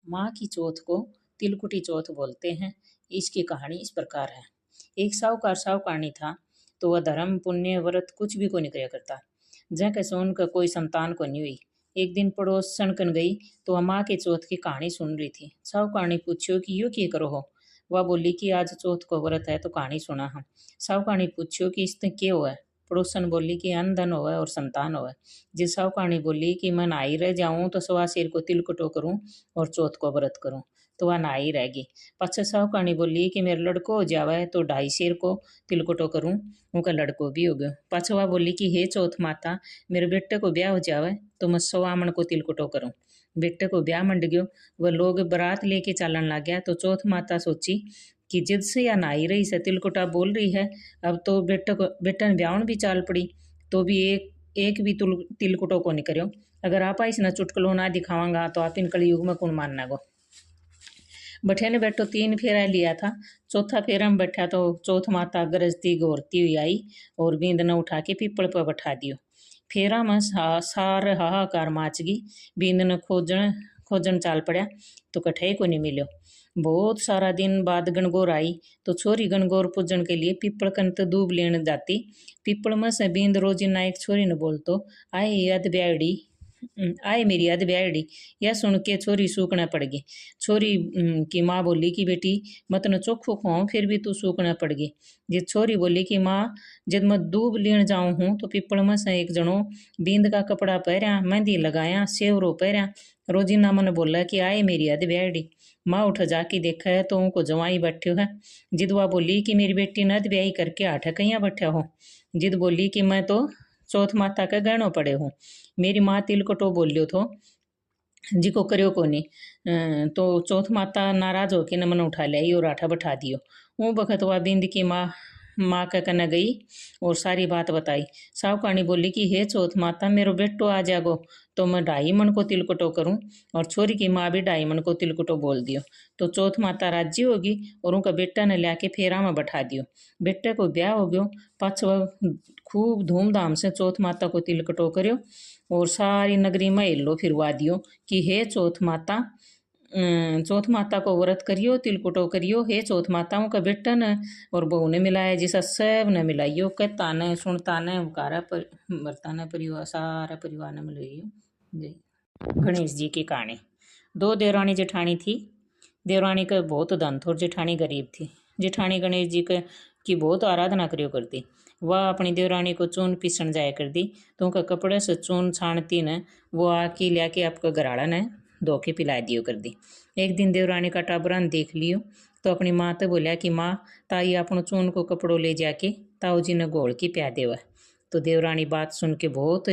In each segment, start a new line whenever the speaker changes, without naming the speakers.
माँ की चौथ को तिलकुटी चौथ बोलते हैं। इसकी कहानी इस प्रकार है। एक साहूकार साहूकारनी था, तो वह धर्म पुण्य व्रत कुछ भी को नहीं किया करता। जैके सोन का कोई संतान को नहीं हुई। एक दिन पड़ोसन कन गई तो वह माँ के चौथ की कहानी सुन रही थी। साहूकारनी पूछो कि यो क्या करो हो। वह बोली कि आज चौथ को व्रत है तो कहानी सुना हम। साहूकारनी पूछो कि इसने क्या हुआ है। पड़ोसन बोली कि अन्न धन होवे और संतान होवे। जिस साहूकारनी बोली कि मैं नहाई रह जाऊं तो सवा शेर को तिलकुटो करूं और चौथ को व्रत करूं, तो वह नहाई रहेगी। पच्चीस साहूकारनी बोली कि मेरे लड़को हो जावे तो 2.5 शेर को तिलकुटो करूं, उनका लड़को भी हो गयो। पछवा बोली कि हे चौथ माता, मेरे बेटे को ब्याह हो जावे तो मैं 100 आमण को तिलकुटो करूं। बेटे को ब्याह मंड गयो। वह लोग बारात लेके चालन लग गया तो चौथ माता सोची कि जिद से या नहाई रही से तिलकुटा बोल रही है, अब तो बेटे ने ब्याहन भी चाल पड़ी, तो भी एक एक भी तिलकुटो को नहीं करो। अगर आप इसना चुटकलो ना दिखावांगा तो आप इन कलयुग में कौन मानना गो। बठे ने बैठो 3 फेरा लिया था। चौथा फेरा में बैठा तो चौथ माता गरजती गोरती हुई आई और बींद न उठा के पीपल पर बैठा दियो। फेरा में सार हाहाकार माच गई। बींद न खोजन खोजन चाल पड़ा तो कठे को नहीं मिलो। बहुत सारा दिन बाद गणगौर आई तो छोरी गणगौर पूजन के लिए पीपल कंत दूब लेने जाती। पीपल में से बींद रोजीना एक छोरी ने बोलतो, आए याद ब्याड़ी आए मेरी याद ब्याड़ी। यह सुन के छोरी सूखना पड़ गई। छोरी की माँ बोली कि बेटी मत न चोखो खुआऊं फिर भी तू सूखना पड़ गई। जिस छोरी बोली कि माँ जब मैं दूब लेन जाऊं हूँ तो पीपल में से एक जनो बींद का कपड़ा पहरा, मेहंदी लगाया, सेवरो पहरा। रोजीना मन बोला कि आए मेरी याद ब्याड़ी। माँ उठ जाके देखा है तो उनको जवाई बैठ्यो है। जिदवा बोली कि मेरी बेटी नद ब्याही करके आठ कहीं बैठा हो। जिद बोली कि मैं तो चौथ माता का गहनो पड़े हूँ। मेरी माँ तिलकटो बोलियो थो जी को करियो कोनी। तो चौथ माता नाराज होके न मन उठा लाई और आठा बैठा दियो। वो बखत वह बिंद की माँ के कने गई और सारी बात बताई। साहूकारनी बोली कि हे चौथ माता, मेरो बेटो आ जागो तो मैं 2.5 मन को तिलकुटो करूं। और छोरी की माँ भी 2.5 मन को तिलकुटो बोल दियो। तो चौथ माता राजी होगी और उनका बेटा ने लाके फेरा में बैठा दियो। बेटे को ब्याह हो गयो। पाछो खूब धूमधाम से चौथ माता को तिलकुटो कर्यो और सारी नगरी में हिल्लो फिरवा दियो कि हे चौथ माता, चौथ माता को व्रत करियो, तिलकुटो करियो। हे चौथ माताओं का बेटा ने और बहू ने मिलाया जिसा सब ने मिलाइयो। कहता ने सुनता ने उकारा पर मरता ने परिवार सारा परिवार ने मिलाइयो। जय। गणेश जी की कहानी। 2 देवरानी जेठानी थी। देवरानी का बहुत धन था और जेठानी गरीब थी। जेठानी गणेश जी की बहुत आराधना करियो करती। वह अपनी देवरानी को चून पीसन जाया कर दी तो उनका कपड़े से चून छानती ने वो आके लिया आपका घराड़ा ने धो के पिला दियो कर दी। एक दिन देवरानी का टाबरा ने देख लियो तो अपनी माँ तो बोलिया कि माँ ताई अपनो चून को कपड़ो ले जाके ताऊ जी ने घोल के प्या देवा। तो देवरानी बात सुन के बहुत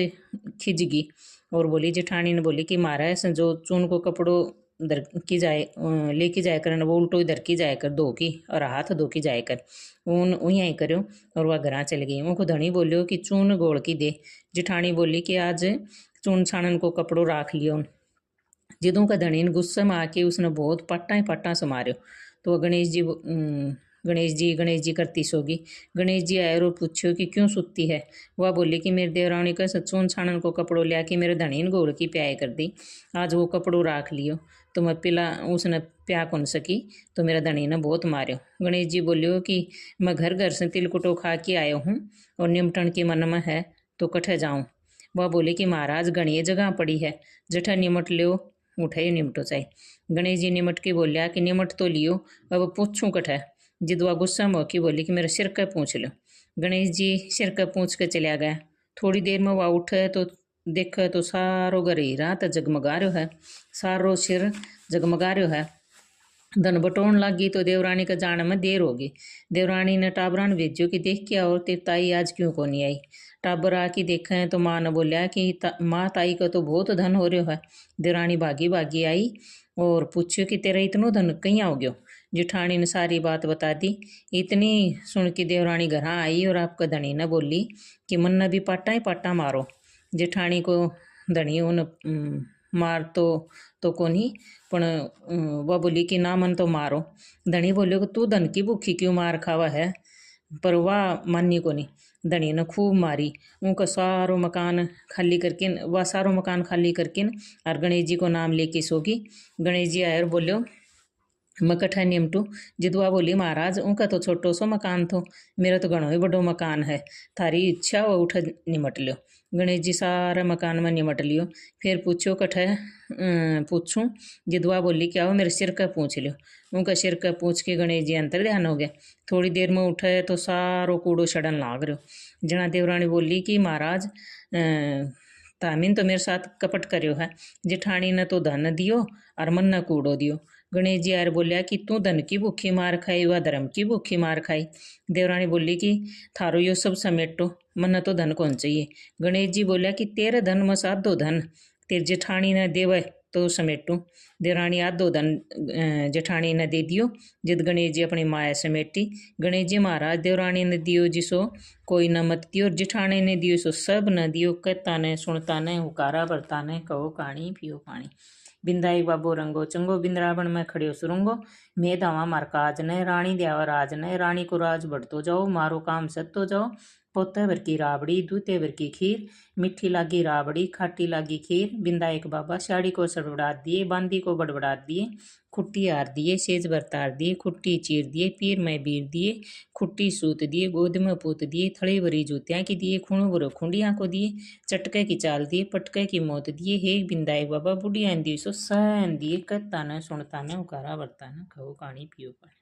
खिज गई और बोली, जेठानी ने बोली कि मारा है जो चून को कपड़ो धर की जाए लेके जाया कर वो उल्टो इधर की जाया कर धो की और हाथ धो की जाया कर। यही करो और वह घर चल गई। उनको धनी बोलियो कि चून गोड़ की दे। जेठानी बोली कि आज चून छानन को कपड़ो राख लियो। जिदों का धनी गुस्से में आके उसने बहुत पट्टा ही पट्टा से मार्यो। तो गणेश जी करती सोगी। गणेश जी आए और पूछो कि क्यों सुती है। वह बोली कि मेरे देवरानी का चून छानन को कपड़ो लिया कि मेरे धनी ने घोड़ की प्याय कर दी। आज वो कपड़ो राख लियो तो मैं पिला उसने प्या कौन सकी तो मेरा धनी ने बहुत मार्यो। गणेश जी बोलियो कि मैं घर घर से तिलकुटो खा के आयो हूँ और निमटन के मन में है तो कठे जाऊँ। वह बोले कि महाराज घनी जगह पड़ी है, जठा निमट लियो उठे निमटो चाहिए। गणेश जी निमट के बोलिया कि निमट तो लियो, अब पूछूं कठे। जिदवा गुस्सा में होकी बोली कि मेरा सिर का पूछ लो। गणेश जी सिर का पूछ के चलिया गया। थोड़ी देर में वह उठे तो देखे तो सारो घर हीरा तो जगमगा रहो है, सारो सिर जगमगा रहो है। धन बटोन लगी तो देवरानी का जाने में देर होगी। देवरानी ने टाबरा ने भेजो कि देख के और तेरी ताई आज क्यों को नहीं आई। टाबर आके देखे तो माँ ने बोलिया कि माँ ताई का तो बहुत धन हो रहा है। देवरानी भागी भागी आई और पूछो कि तेरा इतनो धन कहीं हो गयो। जेठानी ने सारी बात बता दी। इतनी सुन के देवरानी घर आई और आपका धनी ने बोली कि मन ने भी पाटा ही पाटा मारो। जेठानी को धनी उन मार तो कोनी पण वह बोली कि ना मन तो मारो। धनी बोलियो कि तू धन की भूखी क्यों मार खावा है, पर वाह मानी कोनी। धनी ने खूब मारी। उनका सारो मकान खाली करके वह सारो मकान खाली करके और गणेश जी को नाम लेके सोगी। गणेश जी आए और बोलो मैं कठा निमटू। जिदुआ बोली महाराज उनका तो छोटो सो मकान थो, मेरा तो घणो ही बड़ो मकान है, थारी इच्छा वो उठ निमट लियो। गणेश जी सारा मकान में निमट लियो। फिर पूछो कठे पूछूं। जिदुआ बोली क्या हो, मेरे सिर का पूछ लियो। उनका सिर का पूछ के गणेश जी अंतर ध्यान हो गया। थोड़ी देर में उठे तो सारो कूड़ो सड़न लाग रहो। जना देवरानी बोली कि महाराज तामिन तो मेरे साथ कपट करियो है, जिठानी ने तो धन दियो और मन न कूड़ो दियो। गणेश जी यार बोलिया कि तू धन की भूखी मार खाई व धर्म की भूखी मार खाई। देवरानी बोली कि थारो यो सब समेटो, मन तो धन कौन चाहिए। गणेश जी बोलिया कि तेरे धन में से आधो धन तेरे जेठानी ने देवे तो समेटू। देवरानी आधो धन जेठानी ने दे दियो। जद गणेश जी अपनी माया समेटी। गणेश जी महाराज देवरानी ने दियो जिसो कोई न मत दियो, जेठानी ने दियो सो सब न दियो। कहता ने सुनता ने हुकारा भरता ने कहो कहानी पियो पानी। बिंदाई बाबो रंगो चंगो, बिंद्रावन में खड़ियो सुरंगो। मैं दावा मार काज ने रानी द्यावा राज ने, रानी को राज बढ़तो जाओ मारो काम सत्तो जाओ। पोते भर की राबड़ी दूते भर की खीर, मीठी लागी राबड़ी खाटी लागी खीर। बिंदायक बाबा साड़ी को सड़बड़ा दिए, बांदी को बड़बड़ा दिए। खुट्टी हार दिए सेज बरतार दिए, खुट्टी चीर दिए पीर में बीर दिए। खुट्टी सूत दिए गोद में पूत दिए, थड़ी भरी जूतियाँ की दिए, खूणो भरो खुंडिया को दिए। चटके की चाल दिए पटके की मौत दिए, हे बिंदाई बाबा बुढ़िया दिए सो सहन दिए। कहता न सुनता न उकारा बरता न खाओ कहानी पियो पानी।